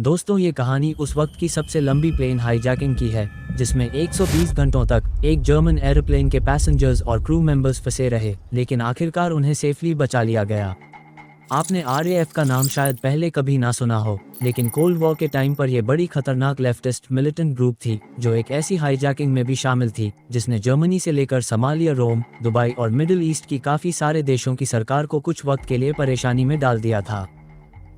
दोस्तों, ये कहानी उस वक्त की सबसे लंबी प्लेन हाईजैकिंग की है जिसमें 120 घंटों तक एक जर्मन एरोप्लेन के पैसेंजर्स और क्रू मेंबर्स फंसे रहे, लेकिन आखिरकार उन्हें सेफली बचा लिया गया। आपने आरएएफ का नाम शायद पहले कभी ना सुना हो, लेकिन कोल्ड वॉर के टाइम पर यह बड़ी खतरनाक लेफ्टिस्ट मिलिटेंट ग्रुप थी जो एक ऐसी हाईजैकिंग में भी शामिल थी जिसने जर्मनी से लेकर सोमालिया, रोम, दुबई और मिडिल ईस्ट की काफ़ी सारे देशों की सरकार को कुछ वक्त के लिए परेशानी में डाल दिया था।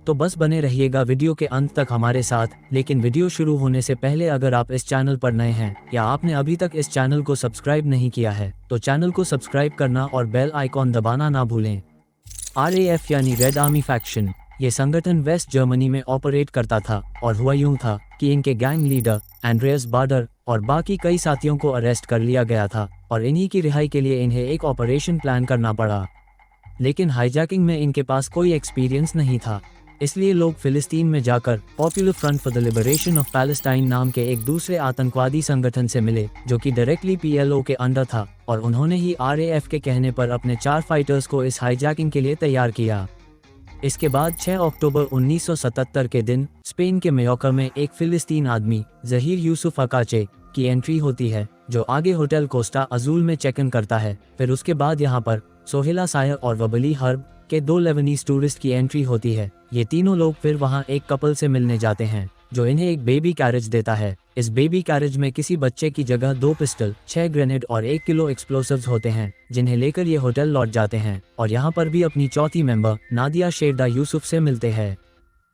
तो बस बने रहिएगा वीडियो के अंत तक हमारे साथ। लेकिन वीडियो शुरू होने से पहले अगर आप इस चैनल पर नए हैं या आपने अभी तक इस चैनल को सब्सक्राइब नहीं किया है तो चैनल को सब्सक्राइब करना और बेल आइकॉन दबाना ना भूलें। आरएएफ यानी रेड आर्मी फैक्शन, ये संगठन वेस्ट जर्मनी में ऑपरेट करता था और हुआ यूं था कि इनके गैंग लीडर एंड्रेस बाडर और बाकी कई साथियों को अरेस्ट कर लिया गया था और इन्हीं की रिहाई के लिए इन्हें एक ऑपरेशन प्लान करना पड़ा। लेकिन हाईजैकिंग में इनके पास कोई एक्सपीरियंस नहीं था, इसलिए लोग फिलिस्तीन में जाकर popular front for the liberation of Palestine नाम के एक दूसरे आतंकवादी संगठन से मिले जो कि डायरेक्टली पीएलओ के अंडर था, और उन्होंने ही आरएएफ के कहने पर अपने 4 फाइटर्स को इस हाईजैकिंग के लिए तैयार किया। इसके बाद 6 अक्टूबर 1977 के दिन स्पेन के मयोक्का में एक फिलिस्तीन आदमी ज़हीर यूसुफ अकाचे की एंट्री होती है, जो आगे होटल कोस्टा अजूल में चेक इन करता है। फिर उसके बाद यहाँ पर सोहेला सायर और वबली हर्ब के 2 लेबनीज टूरिस्ट की एंट्री होती है। ये तीनों लोग फिर वहाँ एक कपल से मिलने जाते हैं जो इन्हें एक बेबी कैरेज देता है। इस बेबी कैरेज में किसी बच्चे की जगह 2 पिस्टल, 6 ग्रेनेड और 1 किलो एक्सप्लोसिव्स होते हैं, जिन्हें लेकर ये होटल लौट जाते हैं और यहाँ पर भी अपनी चौथी मेंबर नादिया शेरदा यूसुफ से मिलते हैं।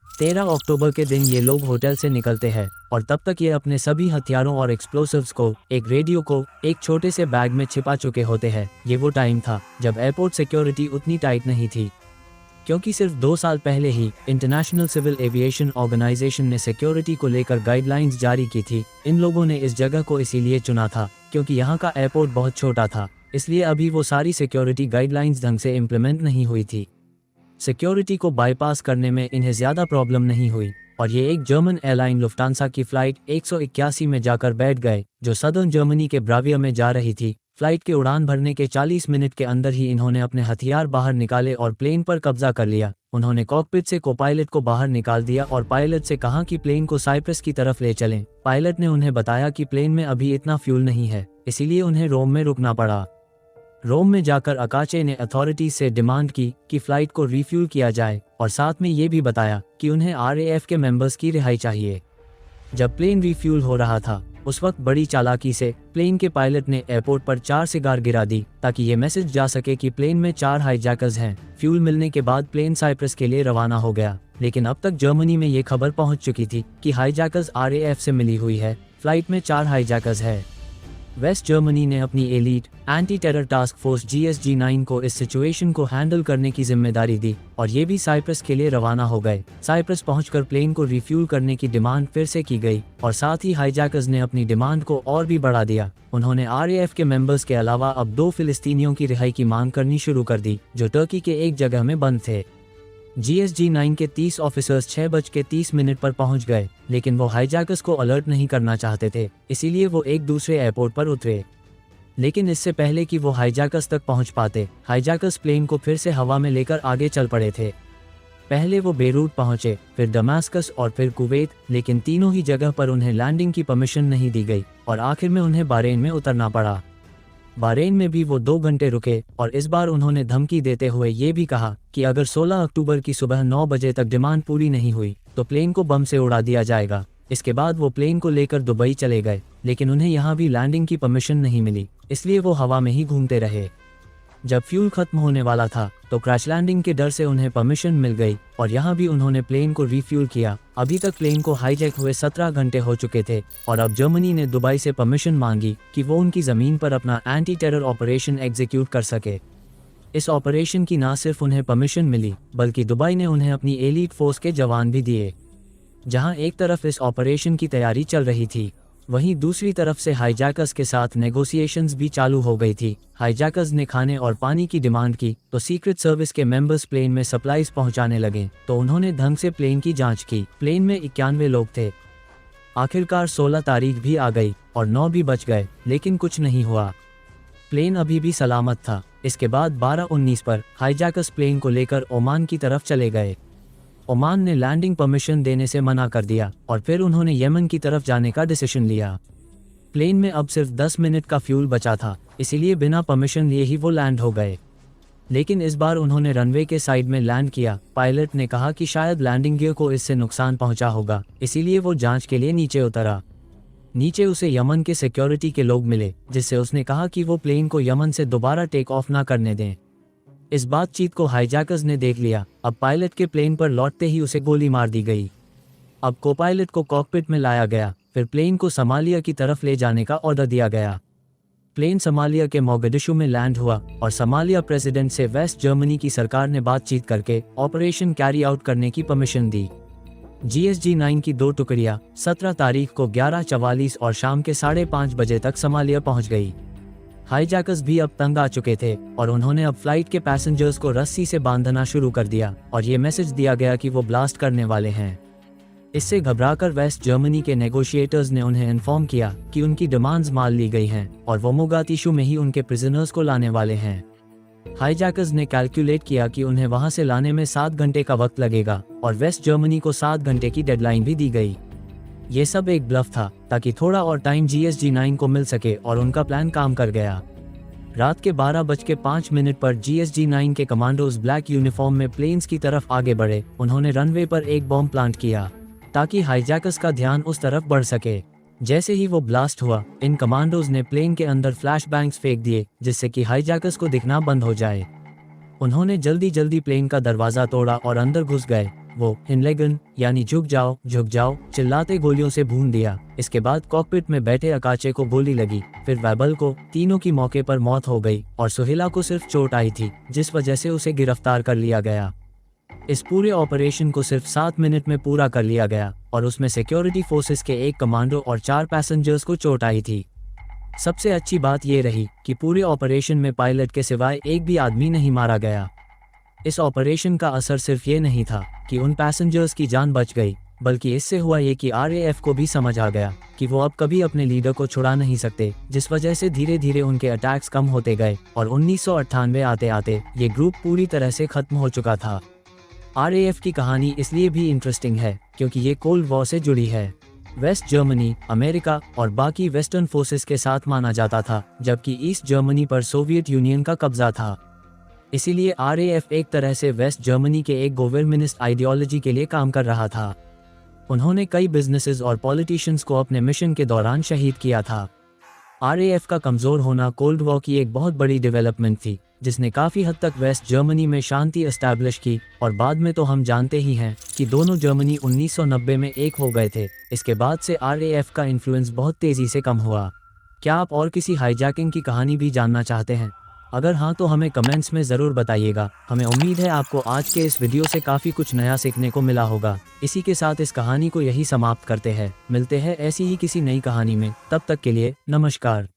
13 अक्टूबर के दिन ये लोग होटल से निकलते हैं और तब तक ये अपने सभी हथियारों और एक्सप्लोसिव्स को, एक रेडियो को एक छोटे से बैग में छिपा चुके होते हैं। ये वो टाइम था जब एयरपोर्ट सिक्योरिटी उतनी टाइट नहीं थी, क्योंकि सिर्फ 2 साल पहले ही इंटरनेशनल सिविल एविएशन ऑर्गेनाइजेशन ने सिक्योरिटी को लेकर गाइडलाइंस जारी की थी। इन लोगों ने इस जगह को इसीलिए चुना था क्योंकि यहाँ का एयरपोर्ट बहुत छोटा था, इसलिए अभी वो सारी सिक्योरिटी गाइडलाइंस ढंग से इम्प्लीमेंट नहीं हुई थी। सिक्योरिटी को बाईपास करने में इन्हें ज़्यादा प्रॉब्लम नहीं हुई और ये एक जर्मन एयरलाइन लुफ्टांसा की फ़्लाइट 181 में जाकर बैठ गए जो सदर्न जर्मनी के ब्राविया में जा रही थी। फ्लाइट के उड़ान भरने के 40 मिनट के अंदर ही इन्होंने अपने हथियार बाहर निकाले और प्लेन पर कब्जा कर लिया। उन्होंने कॉकपिट से कोपायलट को बाहर निकाल दिया और पायलट से कहा कि प्लेन को साइप्रस की तरफ ले चलें। पायलट ने उन्हें बताया कि प्लेन में अभी इतना फ्यूल नहीं है, इसीलिए उन्हें रोम में रुकना पड़ा। रोम में जाकर अकाचे ने अथॉरिटीज से डिमांड की कि फ्लाइट को रिफ्यूल किया जाए और साथ में ये भी बताया कि उन्हें आरएएफ के मेंबर्स की रिहाई चाहिए। जब प्लेन रिफ्यूल हो रहा था उस वक्त बड़ी चालाकी से प्लेन के पायलट ने एयरपोर्ट पर 4 सिगार गिरा दी ताकि ये मैसेज जा सके कि प्लेन में 4 हाईजैकर्स हैं। फ्यूल मिलने के बाद प्लेन साइप्रस के लिए रवाना हो गया, लेकिन अब तक जर्मनी में ये खबर पहुंच चुकी थी कि हाईजैकर्स आरएएफ से मिली हुई है। फ्लाइट में 4 हाईजैकर्स है। वेस्ट जर्मनी ने अपनी elite anti terror task force GSG-9 को इस सिचुएशन को हैंडल करने की जिम्मेदारी दी और ये भी साइप्रस के लिए रवाना हो गए। साइप्रस पहुंचकर प्लेन को रिफ्यूल करने की डिमांड फिर से की गई और साथ ही हाईजैकर्स ने अपनी डिमांड को और भी बढ़ा दिया। उन्होंने आरएएफ के मेंबर्स के अलावा अब 2 फिलिस्तीनियों की रिहाई की मांग करनी शुरू कर दी जो टर्की के एक जगह में बंद थे। GSG-9 के 30 ऑफिसर्स 6:30 पर पहुंच गए, लेकिन वो हाईजैकर्स को अलर्ट नहीं करना चाहते थे, इसीलिए वो एक दूसरे एयरपोर्ट पर उतरे। लेकिन इससे पहले कि वो हाईजैकर्स तक पहुंच पाते, हाईजैकर्स प्लेन को फिर से हवा में लेकर आगे चल पड़े थे। पहले वो बेरूट पहुंचे, फिर दमास्कस और फिर कुवैत, लेकिन तीनों ही जगह पर उन्हें लैंडिंग की परमिशन नहीं दी गई और आखिर में उन्हें बहरीन में उतरना पड़ा। बहरीन में भी वो 2 घंटे रुके और इस बार उन्होंने धमकी देते हुए ये भी कहा कि अगर 16 अक्टूबर की सुबह 9 बजे तक डिमांड पूरी नहीं हुई तो प्लेन को बम से उड़ा दिया जाएगा। इसके बाद वो प्लेन को लेकर दुबई चले गए, लेकिन उन्हें यहाँ भी लैंडिंग की परमिशन नहीं मिली, इसलिए वो हवा में ही घूमते रहे। जब फ्यूल खत्म होने वाला था तो क्रैश लैंडिंग के डर से उन्हें परमिशन मिल गई और यहाँ भी उन्होंने प्लेन को रिफ्यूल किया। अभी तक प्लेन को हाईजैक हुए 17 घंटे हो चुके थे और अब जर्मनी ने दुबई से परमिशन मांगी कि वो उनकी ज़मीन पर अपना एंटी टेरर ऑपरेशन एग्जीक्यूट कर सके। इस ऑपरेशन की ना सिर्फ उन्हें परमिशन मिली बल्कि दुबई ने उन्हें अपनी एलीट फोर्स के जवान भी दिए। जहाँ एक तरफ इस ऑपरेशन की तैयारी चल रही थी, वहीं दूसरी तरफ से हाईजैकर्स के साथ नेगोशिएशंस भी चालू हो गई थी। हाईजैकर्स ने खाने और पानी की डिमांड की तो सीक्रेट सर्विस के मेंबर्स प्लेन में सप्लाईज पहुंचाने लगे, तो उन्होंने ढंग से प्लेन की जांच की। प्लेन में 91 लोग थे। आखिरकार 16 तारीख भी आ गई और 9 भी बच गए, लेकिन कुछ नहीं हुआ। प्लेन अभी भी सलामत था। इसके बाद 12:19 पर हाईजैकर्स प्लेन को लेकर ओमान की तरफ चले गए। ओमान ने लैंडिंग परमिशन देने से मना कर दिया और फिर उन्होंने यमन की तरफ जाने का डिसीजन लिया। प्लेन में अब सिर्फ 10 मिनट का फ्यूल बचा था, इसीलिए बिना परमिशन लिए ही वो लैंड हो गए। लेकिन इस बार उन्होंने रनवे के साइड में लैंड किया। पायलट ने कहा कि शायद लैंडिंग गियर को इससे नुकसान पहुंचा होगा, इसीलिए वो जांच के लिए नीचे उतरा। नीचे उसे यमन के सिक्योरिटी के लोग मिले, जिससे उसने कहा कि वो प्लेन को यमन से दोबारा टेक ऑफ ना करने दें। इस बातचीत को हाईजैकर्स ने देख लिया। अब पायलट के प्लेन पर लौटते ही उसे गोली मार दी गई। अब को पायलट को कॉकपिट में लाया गया, फिर प्लेन को सोमालिया की तरफ ले जाने का ऑर्डर दिया गया। प्लेन सोमालिया के मोगेडिशु में लैंड हुआ और सोमालिया प्रेसिडेंट से वेस्ट जर्मनी की सरकार ने बातचीत करके ऑपरेशन कैरी आउट करने की परमिशन दी। GSG-9 की 2 टुकड़ियां 17 तारीख को 11:44 और शाम के 5:30 बजे तक सोमालिया पहुंच गई। हाईजैकर्स भी अब तंग आ चुके थे और उन्होंने अब फ्लाइट के पैसेंजर्स को रस्सी से बांधना शुरू कर दिया और ये मैसेज दिया गया कि वो ब्लास्ट करने वाले हैं। इससे घबराकर वेस्ट जर्मनी के नेगोशिएटर्स ने उन्हें इन्फॉर्म किया कि उनकी डिमांड्स मान ली गई हैं और वो मोगादिशु में ही उनके प्रिजनर्स को लाने वाले हैं। हाईजैकर्स ने कैलकुलेट किया कि उन्हें वहां से लाने में 7 घंटे का वक्त लगेगा और वेस्ट जर्मनी को 7 घंटे की डेडलाइन भी दी गई। ये सब एक ब्लफ था ताकि थोड़ा और टाइम GSG-9 को मिल सके और उनका प्लान काम कर गया। रात के 12:05 पर GSG-9 के कमांडोज ब्लैक यूनिफॉर्म में प्लेन्स की तरफ आगे बढ़े। उन्होंने रनवे पर एक बॉम्ब प्लांट किया ताकि हाईजैकर्स का ध्यान उस तरफ बढ़ सके। जैसे ही वो ब्लास्ट हुआ, इन कमांडोज ने प्लेन के अंदर फ्लैश बैंग्स फेंक दिए, जिससे कि हाईजैकर्स को दिखना बंद हो जाए। उन्होंने जल्दी प्लेन का दरवाजा तोड़ा और अंदर घुस गए। वो हिनलेगन यानी झुक जाओ चिल्लाते गोलियों से भून दिया। इसके बाद कॉकपिट में बैठे अकाचे को गोली लगी, फिर वैबल को। तीनों की मौके पर मौत हो गई और सुहेला को सिर्फ चोट आई थी, जिस वजह से उसे गिरफ्तार कर लिया गया। इस पूरे ऑपरेशन को सिर्फ 7 मिनट में पूरा कर लिया गया और उसमें सिक्योरिटी फोर्सेस के 1 कमांडो और 4 पैसेंजर्स को चोट आई थी। सबसे अच्छी बात यह रही कि पूरे ऑपरेशन में पायलट के सिवाय एक भी आदमी नहीं मारा गया। इस ऑपरेशन का असर सिर्फ ये नहीं था कि उन पैसेंजर्स की जान बच गई, बल्कि इससे हुआ ये कि RAF को भी समझ आ गया कि वो अब कभी अपने लीडर को छुड़ा नहीं सकते, जिस वजह से धीरे धीरे उनके अटैक्स कम होते गए और 1998 आते आते ये ग्रुप पूरी तरह से खत्म हो चुका था। RAF की कहानी इसलिए भी इंटरेस्टिंग है क्योंकि ये कोल्ड वॉर से जुड़ी है। वेस्ट जर्मनी अमेरिका और बाकी वेस्टर्न फोर्सेस के साथ माना जाता था, जबकि ईस्ट जर्मनी पर सोवियत यूनियन का कब्जा था। इसीलिए RAF एक तरह से वेस्ट जर्मनी के एक गवर्नमेंटिस्ट आइडियोलॉजी के लिए काम कर रहा था। उन्होंने कई बिजनेसेस और पॉलिटिशियंस को अपने मिशन के दौरान शहीद किया था। RAF का कमज़ोर होना कोल्ड वॉर की एक बहुत बड़ी डेवलपमेंट थी, जिसने काफ़ी हद तक वेस्ट जर्मनी में शांति एस्टैब्लिश की और बाद में तो हम जानते ही हैं कि दोनों जर्मनी 1990 में एक हो गए थे। इसके बाद से RAF का इन्फ्लुएंस बहुत तेज़ी से कम हुआ। क्या आप और किसी हाईजैकिंग की कहानी भी जानना चाहते हैं? अगर हाँ तो हमें कमेंट्स में ज़रूर बताइएगा। हमें उम्मीद है आपको आज के इस वीडियो से काफ़ी कुछ नया सीखने को मिला होगा। इसी के साथ इस कहानी को यही समाप्त करते हैं। मिलते हैं ऐसी ही किसी नई कहानी में, तब तक के लिए नमस्कार।